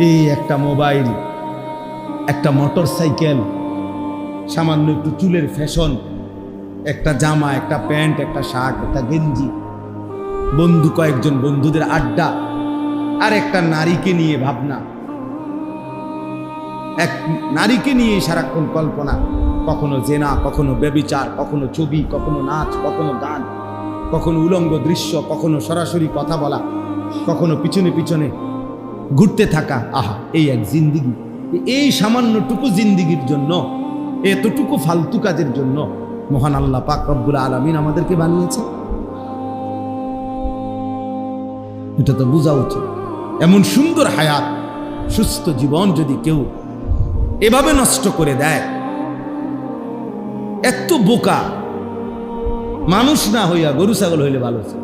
এই একটা মোবাইল, একটা মোটর সাইকেল, সামান্য একটু চুলের ফ্যাশন, একটা জামা, একটা প্যান্ট, একটা শার্ট, একটা গেঞ্জি, বন্ধু, কয়েকজন বন্ধুদের আড্ডা, আর একটা নারীকে নিয়ে ভাবনা, এক নারীকে নিয়ে সারাক্ষণ কল্পনা, কখনো জেনা, কখনো ব্যভিচার, কখনো ছবি, কখনো নাচ, কখনো গান, কখনো উলঙ্গ দৃশ্য, কখনো সরাসরি কথা বলা, কখনো পিছনে পিছনে ঘুরতে থাকা। আহা, এই এক জিন্দিগি। এই সামান্যটুকু জিন্দিগির জন্য, এতটুকু ফালতু কাজের জন্য মহান আল্লাহ পাক রব্বুল আলামিন আমাদেরকে বানিয়েছে। এটা তো বোঝা উচিত। এমন সুন্দর হায়াত, সুস্থ জীবন যদি কেউ এভাবে নষ্ট করে দেয়, এত বোকা মানুষ না হইয়া গরু ছাগল হইলে ভালো ছিল।